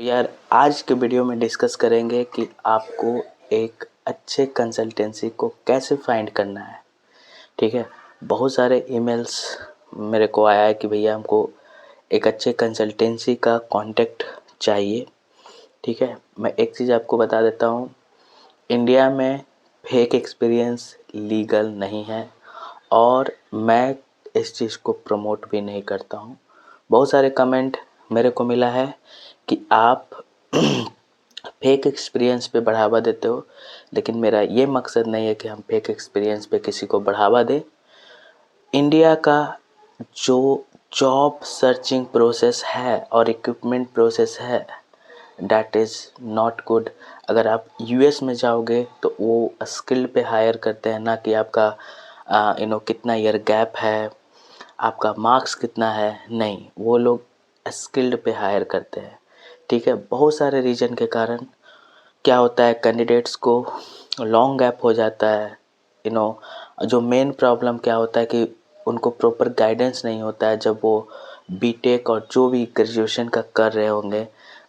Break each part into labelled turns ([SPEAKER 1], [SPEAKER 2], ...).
[SPEAKER 1] यार आज के वीडियो में डिस्कस करेंगे कि आपको एक अच्छे कंसल्टेंसी को कैसे फाइंड करना है। ठीक है, बहुत सारे ईमेल्स मेरे को आया है कि भैया हमको एक अच्छे कंसल्टेंसी का कांटेक्ट चाहिए। ठीक है, मैं एक चीज़ आपको बता देता हूँ, इंडिया में फेक एक्सपीरियंस लीगल नहीं है और मैं इस चीज़ को प्रमोट भी नहीं करता हूँ। बहुत सारे कमेंट मेरे को मिला है कि आप फेक एक्सपीरियंस पे बढ़ावा देते हो, लेकिन मेरा ये मकसद नहीं है कि हम फेक एक्सपीरियंस पे किसी को बढ़ावा दें। इंडिया का जो जॉब सर्चिंग प्रोसेस है और इक्विपमेंट प्रोसेस है, डैट इज़ नॉट गुड। अगर आप यूएस में जाओगे तो वो स्किल पे हायर करते हैं, ना कि आपका कितना ईयर गैप है, आपका मार्क्स कितना है। नहीं, वो लोग स्किल्ड पे हायर करते हैं। ठीक है, बहुत सारे रीजन के कारण क्या होता है, कैंडिडेट्स को लॉन्ग गैप हो जाता है। जो मेन प्रॉब्लम क्या होता है कि उनको प्रॉपर गाइडेंस नहीं होता है जब वो बीटेक और जो भी ग्रेजुएशन का कर रहे होंगे,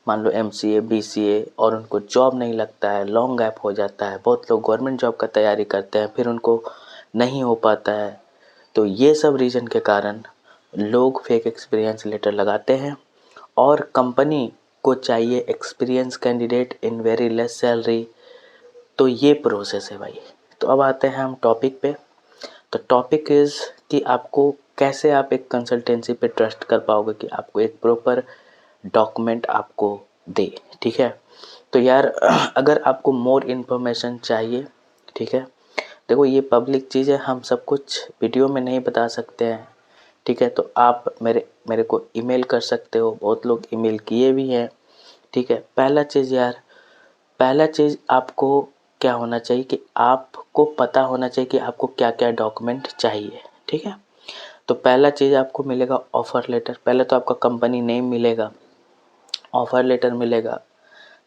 [SPEAKER 1] मान लो एमसीए बीसीए, और उनको जॉब नहीं लगता है, लॉन्ग गैप हो जाता है। बहुत लोग गवर्नमेंट जॉब का तैयारी करते हैं, फिर उनको नहीं हो पाता है। तो ये सब रीज़न के कारण लोग फेक एक्सपीरियंस लेटर लगाते हैं और कंपनी को चाहिए experience candidate in very less salary. तो ये प्रोसेस है भाई। तो अब आते हैं हम टॉपिक पे। तो टॉपिक इज़ कि आपको कैसे आप एक कंसल्टेंसी पे ट्रस्ट कर पाओगे कि आपको एक प्रॉपर डॉक्यूमेंट आपको दे। ठीक है, तो यार अगर आपको मोर इन्फॉर्मेशन चाहिए, ठीक है, देखो ये पब्लिक चीज़ है, हम सब कुछ वीडियो में नहीं बता सकते हैं। ठीक है, तो आप मेरे को ईमेल कर सकते हो, बहुत लोग ईमेल किए भी हैं। ठीक है, पहला चीज़ आपको क्या होना चाहिए कि आपको पता होना चाहिए कि आपको क्या क्या डॉक्यूमेंट चाहिए। ठीक है, तो पहला चीज़ आपको मिलेगा ऑफ़र लेटर। पहले तो आपका कंपनी नेम मिलेगा, ऑफ़र लेटर मिलेगा,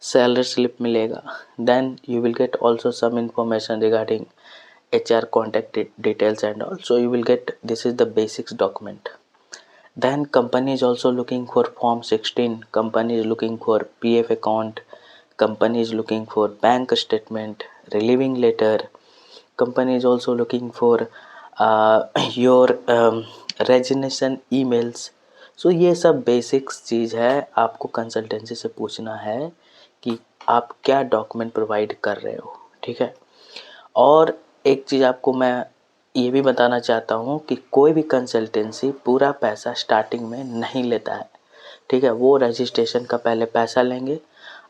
[SPEAKER 1] सैलरी स्लिप मिलेगा। Then you will get also some information regarding HR contact details and all. So you will get, this is the basics document. Then company is also looking for form 16, company is looking for PF account, company is looking for bank statement, relieving letter, company is also looking for your resignation emails. So ये सब basics चीज़ है, आपको consultancy से पूछना है कि आप क्या डॉक्यूमेंट प्रोवाइड कर रहे हो। ठीक है, और एक चीज़ आपको मैं ये भी बताना चाहता हूँ कि कोई भी कंसल्टेंसी पूरा पैसा स्टार्टिंग में नहीं लेता है। ठीक है, वो रजिस्ट्रेशन का पहले पैसा लेंगे,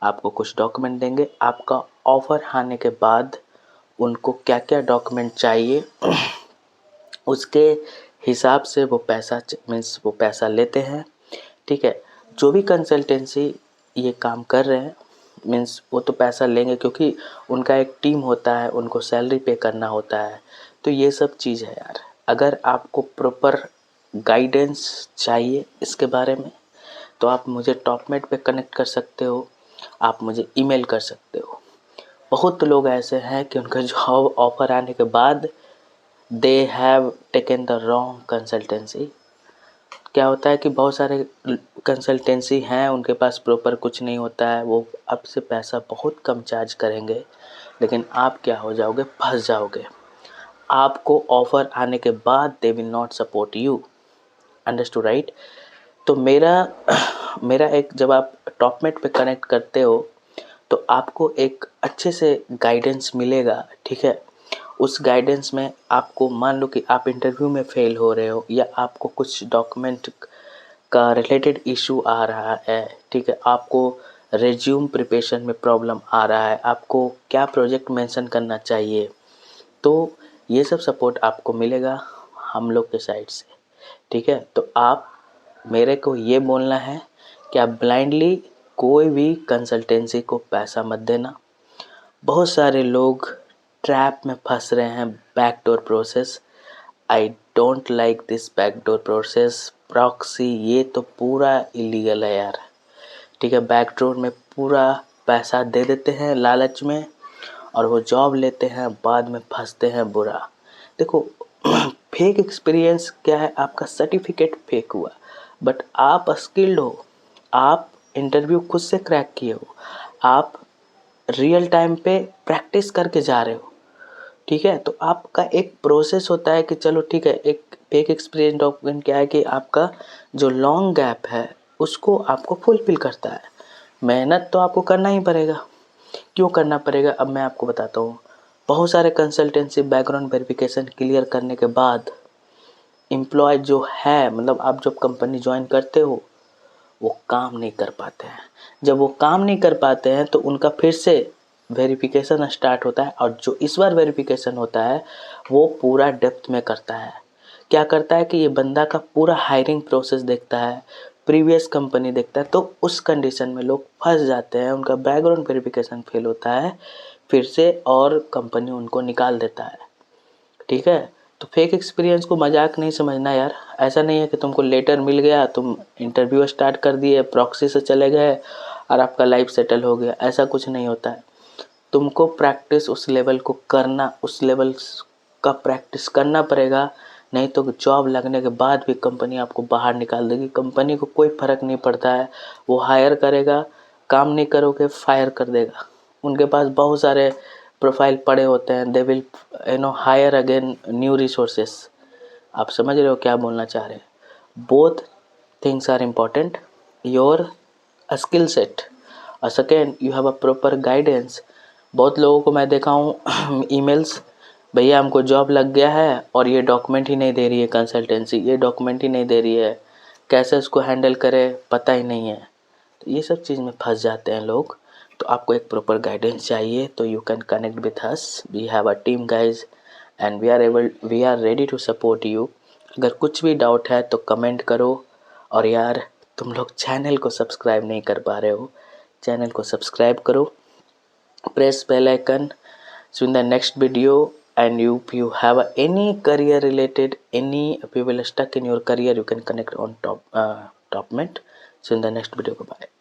[SPEAKER 1] आपको कुछ डॉक्यूमेंट देंगे, आपका ऑफ़र आने के बाद उनको क्या क्या डॉक्यूमेंट चाहिए उसके हिसाब से वो पैसा लेते हैं। ठीक है, जो भी कंसल्टेंसी ये काम कर रहे हैं वो तो पैसा लेंगे, क्योंकि उनका एक टीम होता है, उनको सैलरी पे करना होता है। तो ये सब चीज़ है यार। अगर आपको प्रॉपर गाइडेंस चाहिए इसके बारे में तो आप मुझे टॉपमेट पे कनेक्ट कर सकते हो, आप मुझे ईमेल कर सकते हो। बहुत लोग ऐसे हैं कि उनका जॉब ऑफर आने के बाद they have taken the wrong consultancy. क्या होता है कि बहुत सारे कंसल्टेंसी हैं, उनके पास प्रॉपर कुछ नहीं होता है, वो आपसे पैसा बहुत कम चार्ज करेंगे, लेकिन आप क्या हो जाओगे, फंस जाओगे। आपको ऑफ़र आने के बाद they will not support you. Understood right? तो मेरा एक, जब आप टॉपमेट पे कनेक्ट करते हो तो आपको एक अच्छे से गाइडेंस मिलेगा। ठीक है, उस गाइडेंस में आपको, मान लो कि आप इंटरव्यू में फेल हो रहे हो या आपको कुछ डॉक्यूमेंट का रिलेटेड इशू आ रहा है। ठीक है, आपको रिज्यूम प्रिपरेशन में प्रॉब्लम आ रहा है, आपको क्या प्रोजेक्ट मेंशन करना चाहिए, तो ये सब सपोर्ट आपको मिलेगा हम लोग के साइड से। ठीक है, तो आप मेरे को ये बोलना है कि आप ब्लाइंडली कोई भी कंसल्टेंसी को पैसा मत देना। बहुत सारे लोग ट्रैप में फंस रहे हैं, backdoor process. I don't like this backdoor process. Proxy, ये तो पूरा इलीगल है यार। ठीक है, बैकडोर में पूरा पैसा दे देते हैं लालच में और वो जॉब लेते हैं, बाद में फंसते हैं बुरा। देखो फेक एक्सपीरियंस क्या है, आपका सर्टिफिकेट फेक हुआ, बट आप स्किल्ड हो, आप इंटरव्यू खुद से क्रैक किए हो, आप रियल टाइम पे प्रैक्टिस करके जा रहे हो, ठीक है। तो आपका एक प्रोसेस होता है कि चलो ठीक है, एक फेक एक्सपीरियंस डॉक्यूमेंट क्या है कि आपका जो लॉन्ग गैप है उसको आपको फुलफिल करता है। मेहनत तो आपको करना ही पड़ेगा। क्यों करना पड़ेगा, अब मैं आपको बताता हूँ। बहुत सारे कंसल्टेंसी बैकग्राउंड वेरिफिकेशन क्लियर करने के बाद एम्प्लॉय जो है, मतलब आप जब कंपनी ज्वाइन करते हो, वो काम नहीं कर पाते हैं। जब वो काम नहीं कर पाते हैं तो उनका फिर से वेरिफिकेशन स्टार्ट होता है, और जो इस बार वेरिफिकेशन होता है वो पूरा डेप्थ में करता है। क्या करता है कि ये बंदा का पूरा हायरिंग प्रोसेस देखता है, प्रीवियस कंपनी देखता है। तो उस कंडीशन में लोग फंस जाते हैं, उनका बैकग्राउंड वेरिफिकेशन फेल होता है फिर से, और कंपनी उनको निकाल देता है, ठीक है। तो फेक एक्सपीरियंस को मजाक नहीं समझना यार। ऐसा नहीं है कि तुमको लेटर मिल गया, तुम इंटरव्यू स्टार्ट कर दिए, प्रॉक्सी से चले गए और आपका लाइफ सेटल हो गया, ऐसा कुछ नहीं होता है। तुमको प्रैक्टिस उस लेवल को करना, उस लेवल का प्रैक्टिस करना पड़ेगा, नहीं तो जॉब लगने के बाद भी कंपनी आपको बाहर निकाल देगी। कंपनी को कोई फ़र्क नहीं पड़ता है, वो हायर करेगा, काम नहीं करोगे फायर कर देगा। उनके पास बहुत सारे प्रोफाइल पड़े होते हैं, they will hire again new resources. आप समझ रहे हो क्या बोलना चाह रहे हैं। Both things are important, your skill set और second you have a proper guidance. बहुत लोगों को मैं देखा हूँ ईमेल्स, भैया हमको जॉब लग गया है और ये डॉक्यूमेंट ही नहीं दे रही है कंसल्टेंसी, ये डॉक्यूमेंट ही नहीं दे रही है, कैसे इसको हैंडल करें पता ही नहीं है। तो ये सब चीज़ में फंस जाते हैं लोग। तो आपको एक प्रॉपर गाइडेंस चाहिए, तो you can connect with us, we have a team guys and we are ready to support you. अगर कुछ भी डाउट है तो कमेंट करो। और यार तुम लोग चैनल को सब्सक्राइब नहीं कर पा रहे हो, चैनल को सब्सक्राइब करो, press bell icon. So in the next video, and if you have any career related, any if you will stuck in your career, you can connect on top top mint. So in the next video, bye.